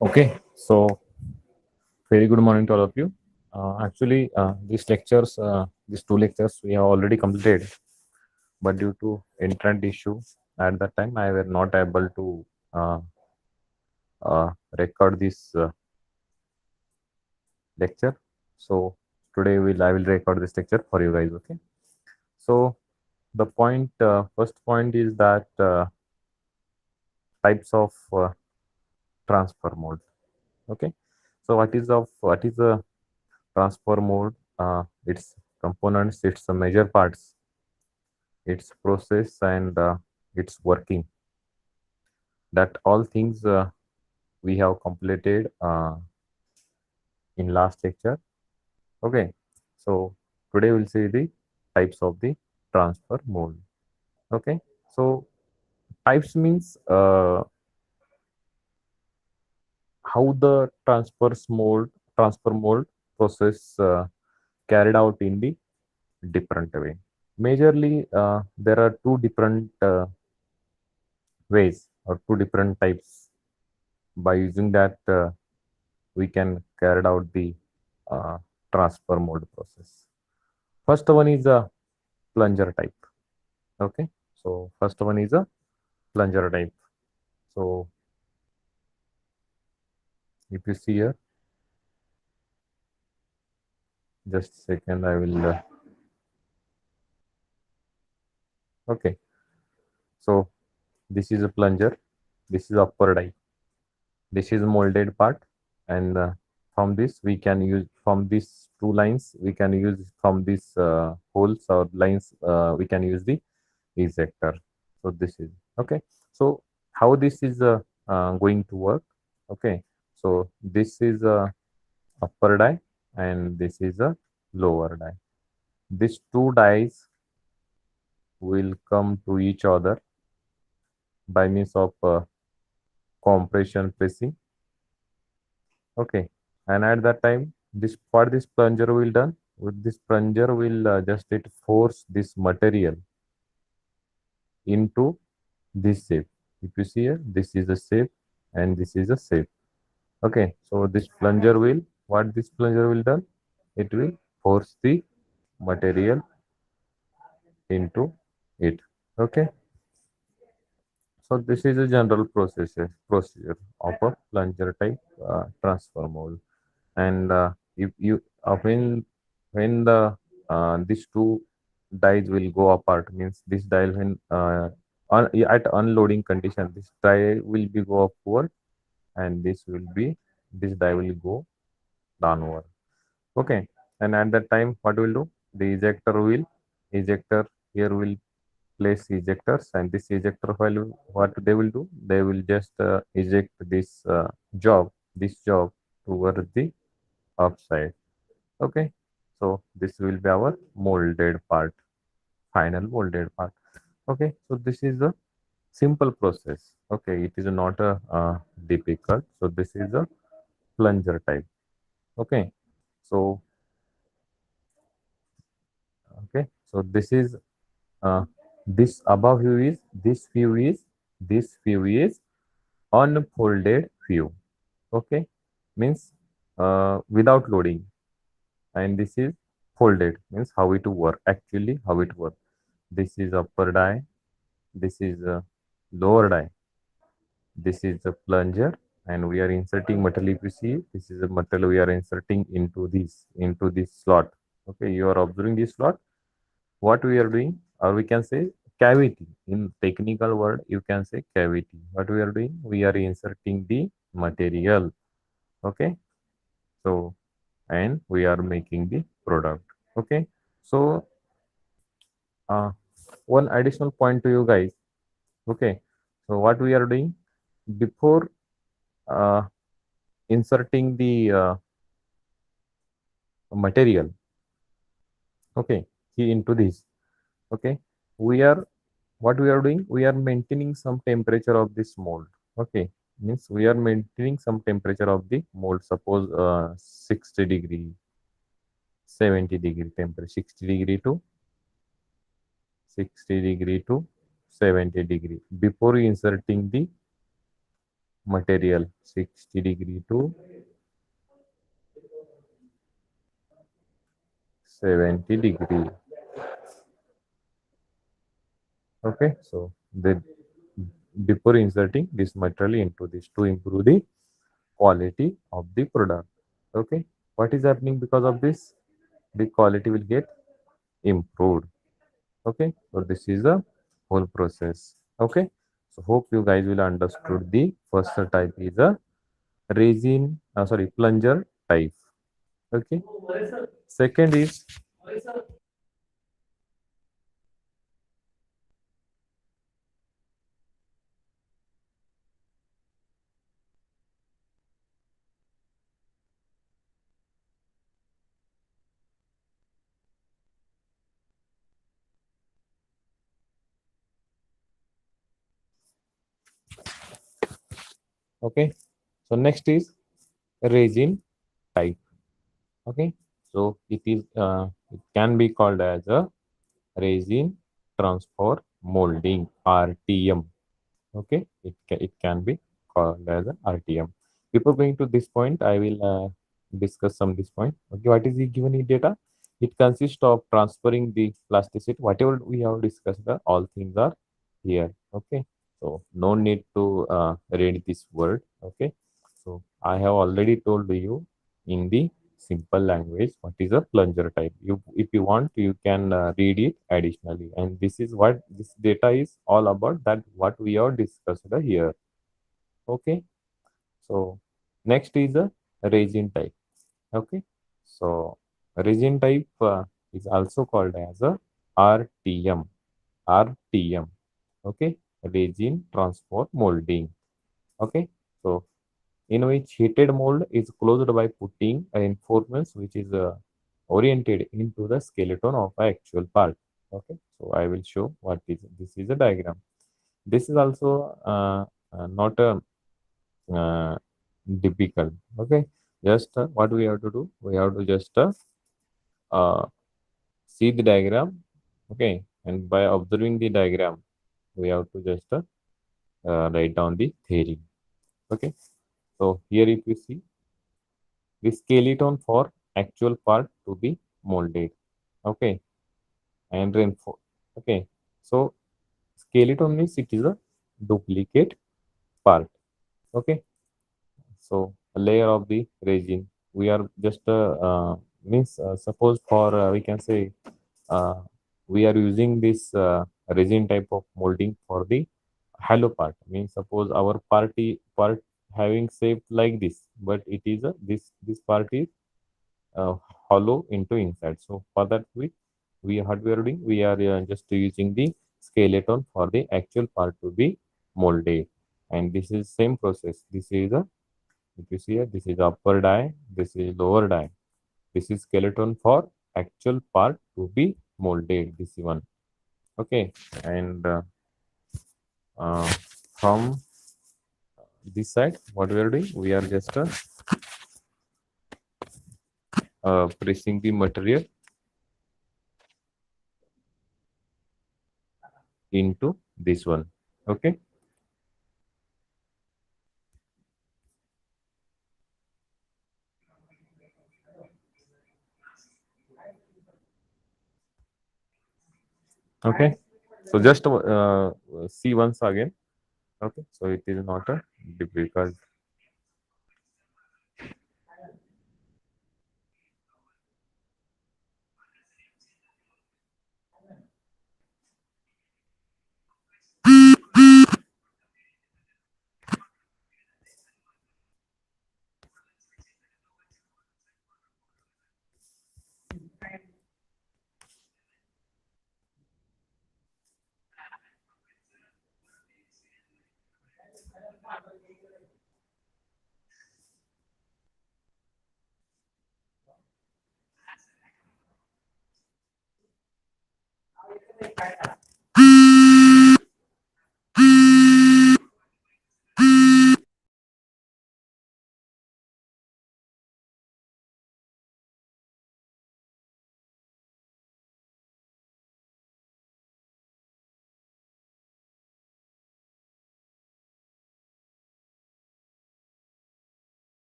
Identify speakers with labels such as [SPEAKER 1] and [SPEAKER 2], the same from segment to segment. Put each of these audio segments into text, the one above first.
[SPEAKER 1] Okay, so very good morning to all of you. These lectures, these two lectures, we have already completed, but due to internet issue at that time, I were not able to uh, record this lecture. So today, I will record this lecture for you guys. Okay. So the first point is that types of transfer mode. Okay. So what is a transfer mode? Its components, its major parts, its process, and its working. That all things we have completed in last lecture. Okay, so today we'll see the types of the transfer mode. Okay, so types means how the transfer mode process carried out in the different way. Majorly, there are two different ways or two different types. By using that, we can carry out the uh, transfer mode process. First one is a plunger type. Okay, so first one is a plunger type. So if you see here, just a second, I will. Okay, so this is a plunger. This is upper die. This is molded part, and from this we can use from these two lines we can use from these holes or lines we can use the ejector. So this is okay. So how this is going to work? Okay, so this is a upper die and this is a lower die. These two dies will come to each other by means of compression pressing. Okay, and at that time, this plunger will done. With this plunger will just it force this material into this shape. If you see here, this is a shape and this is a shape. Okay, so this plunger will done? It will force the material into it. Okay, so this is a general procedure of a plunger type transfer mold. And if you when the these two dies will go apart, means this die when at unloading condition, this die will be go upward and this die will go downward. Okay, and at that time what will do, the ejector here will place ejectors, and this ejector file what they will do, they will just eject this job towards the upside. Okay, so this will be our molded part, final molded part. Okay, so this is a simple process. Okay, it is not a difficult. So this is a plunger type. Okay, so okay, so this is uh, this above view is this view is unfolded view. Okay, means without loading, and this is folded, means how it work, actually how it work. This is upper die, this is a lower die, this is a plunger, and we are inserting metal. If you see, this is a metal we are inserting into this slot. Okay, you are observing this slot. What we are doing, or we can say cavity, in technical word you can say cavity. What we are doing, we are inserting the material. Okay, so and we are making the product. Okay, so uh, one additional point to you guys. Okay, so what we are doing, before uh, inserting the material, okay, into this, okay, we are what we are doing, we are maintaining some temperature of this mold. Okay, means we are maintaining some temperature of the mold. Suppose 60 degree, 70 degree temperature, 60 degree to 70 degree before inserting the material 60 degree to 70 degree. Okay, so the before inserting this material into this to improve the quality of the product. Okay, what is happening because of this? The quality will get improved. Okay, so this is the whole process. Okay, so hope you guys will understood the first type is a resin, sorry, plunger type. Okay, second is okay. So next is resin type. Okay, so it can be called as a resin transfer molding RTM. Okay, it can be called as an RTM. Before going to this point, I will discuss some this point. Okay, what is the given in data? It consists of transferring the plasticity. Whatever we have discussed, all things are here. Okay, so no need to read this word. Okay, so I have already told you in the simple language what is a plunger type. You, if you want, you can read it additionally, and this is what this data is all about, that what we have discussed here. Okay, so next is a resin type. Okay, so resin type is also called as a RTM. RTM. Okay, resin transfer molding. Okay, so in which heated mold is closed by putting reinforcements which is oriented into the skeleton of the actual part. Okay, so I will show what is this is a diagram. This is also not a uh, typical. Okay, just what we have to do, we have to just uh, see the diagram. Okay, and by observing the diagram, we have to just write down the theory. Okay, so here if you see the skeleton for actual part to be molded. Okay, and reinforce. Okay, so skeleton means it is a duplicate part. Okay, so a layer of the resin. We are just means suppose for we can say uh, we are using this resin type of molding for the hollow part. Means suppose our part having shape like this, but it is a this part is uh, hollow into inside. So for that we what we are doing, we are just using the skeleton for the actual part to be molded, and this is same process. This is a, if you see here, this is upper die, this is lower die. This is skeleton for actual part to be molded. This one. Okay, and uh, from this side, what we are doing, we are just pressing the material into this one. Okay. Okay, so just see once again. Okay, so it is not a difficult.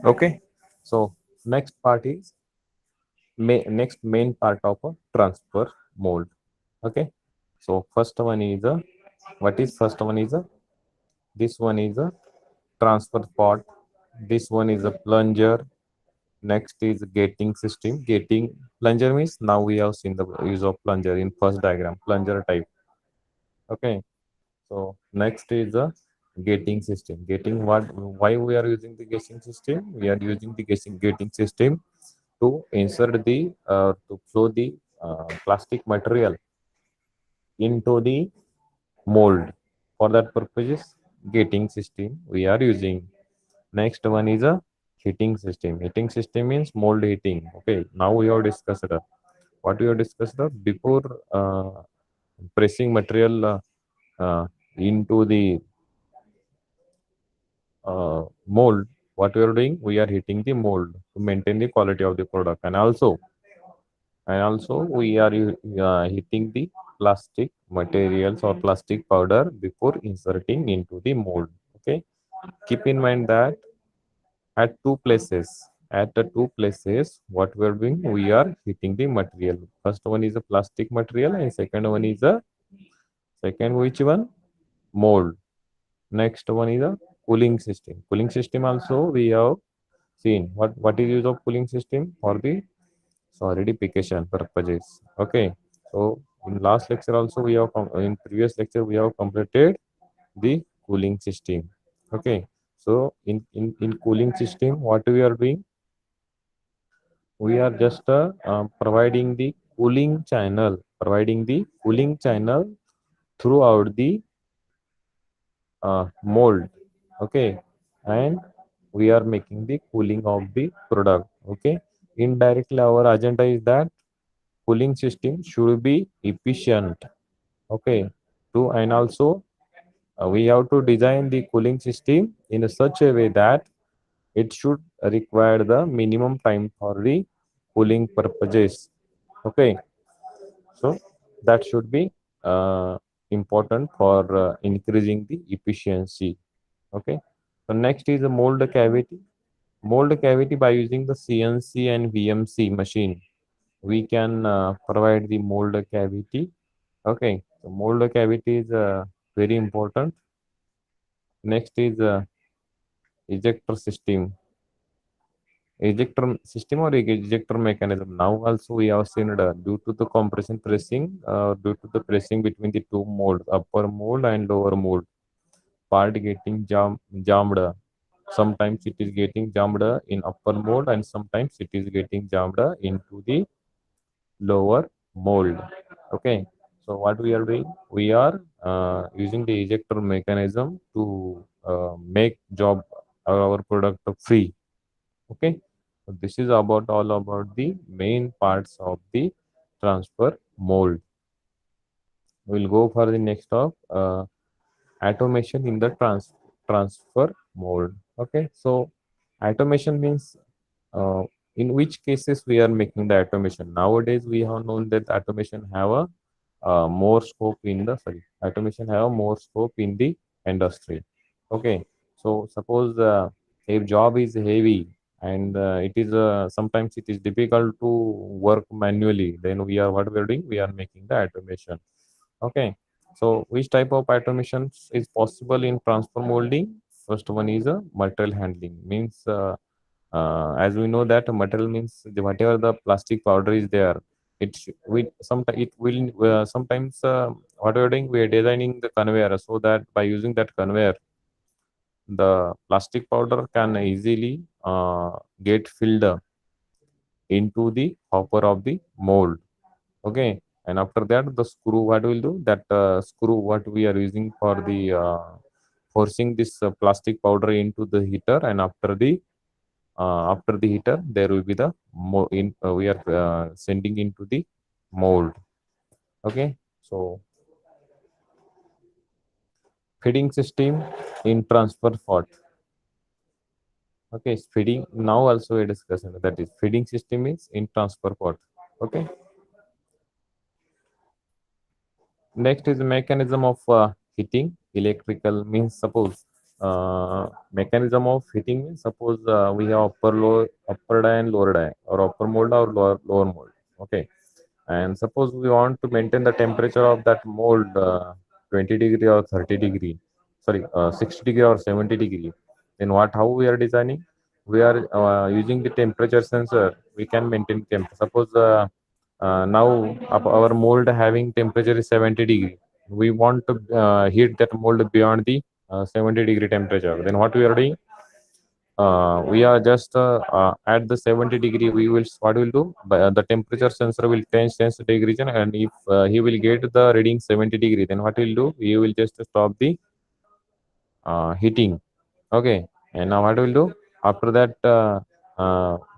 [SPEAKER 1] Okay, so next part is next main part of a transfer mold. Okay, so first one is a, what is first one is a, this one is a transfer pot, this one is a plunger, next is gating system. Gating plunger means now we have seen the use of plunger in first diagram, plunger type. Okay, so next is the gating system. Gating, what, why we are using the gating system? We are using the gating system to insert the to flow the plastic material into the mold. For that purpose, gating system we are using. Next one is a heating system. Heating system means mold heating. Okay, now we have discussed what we have discussed before pressing material into the mold. What we are doing, we are heating the mold to maintain the quality of the product, and also we are heating the plastic materials or plastic powder before inserting into the mold. Okay, keep in mind that at the two places what we are doing, we are heating the material. First one is a plastic material and second one is a, second which one, mold. Next one is a cooling system. Cooling system also we have seen. What is use of cooling system? For the solidification purposes. Okay, so in last lecture also we have in previous lecture we have completed the cooling system. Okay, so in cooling system what we are doing, we are just providing the cooling channel throughout the mold. Okay, and we are making the cooling of the product. Okay, indirectly our agenda is that cooling system should be efficient. Okay, to, and also we have to design the cooling system in such a way that it should require the minimum time for the cooling purposes. Okay, so that should be important for increasing the efficiency. Okay, so next is the mold cavity. Mold cavity, by using the CNC and VMC machine we can provide the mold cavity. Okay, so mold cavity is very important. Next is ejector system. Ejector system or ejector mechanism. Now also we have seen due to the compression pressing, due to the pressing between the two molds, upper mold and lower mold, part getting jammed. Sometimes it is getting jammed in upper mold and sometimes it is getting jammed into the lower mold. Okay, so what we are doing, we are using the ejector mechanism to make job our product free. Okay, so this is about all about the main parts of the transfer mold. We'll go for the next of automation in the transfer mold. Okay, so automation means in which cases we are making the automation. Nowadays we have known that automation have a more scope in the, sorry, automation have more scope in the industry. Okay, so suppose if job is heavy and it is sometimes it is difficult to work manually, then we are, what we are doing, we are making the automation. Okay, so which type of automation is possible in transfer molding? First one is a material handling, means as we know that material means whatever the plastic powder is there, we sometimes it will sometimes what we are doing, we are designing the conveyor so that by using that conveyor the plastic powder can easily get filled into the hopper of the mold. Okay, and after that the screw, what will do that screw what we are using for the forcing this plastic powder into the heater, and after the heater there will be the we are sending into the mold. Okay, so feeding system in transfer pot. Okay, feeding, now also a discussion, that is feeding system is in transfer pot. Okay, next is the mechanism of heating. Electrical means, suppose mechanism of heating means suppose we have upper die and lower die, or upper mold or lower mold. Okay, and suppose we want to maintain the temperature of that mold 20 degree or 30 degree, sorry, 60 degree or 70 degree. Then what? How we are designing? We are using the temperature sensor. We can maintain temp. Suppose now our mold having temperature is 70 degree. We want to heat that mold beyond the 70-degree temperature. Then what we are doing? We are just at the 70 degree. We will what will do? The temperature sensor will change the degree, and if he will get the reading 70 degree, then what will do? We will just stop the heating. Okay, and now what will do? After that,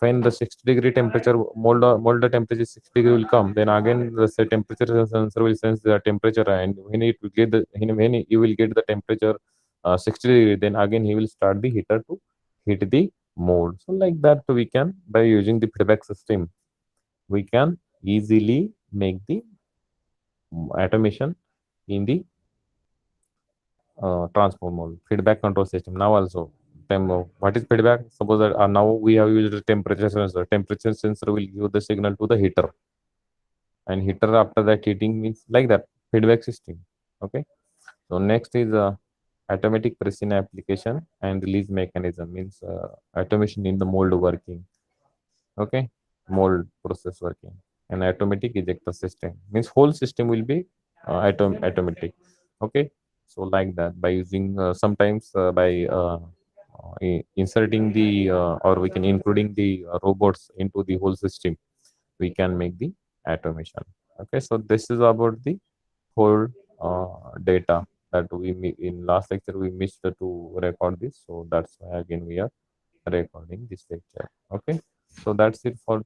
[SPEAKER 1] when the 60-degree temperature mold the temperature 60 degree will come, then again the temperature sensor will sense the temperature, and when it will get the when you will get the temperature 60 degree, then again he will start the heater to heat the mold. So like that we can, by using the feedback system, we can easily make the automation in the transform mode, feedback control system. Now also, what is feedback? Suppose that now we have used a temperature sensor. Temperature sensor will give the signal to the heater, and heater after that heating means like that feedback system. Okay. So next is automatic precision application and release mechanism, means automation in the mold working. Okay, mold process working, and automatic ejector system means whole system will be automatic. Okay, so like that, by using sometimes by inserting the or we can including the robots into the whole system, we can make the automation. Okay, so this is about the whole data that in last lecture we missed to record this, so that's why again we are recording this lecture. Okay, so that's it for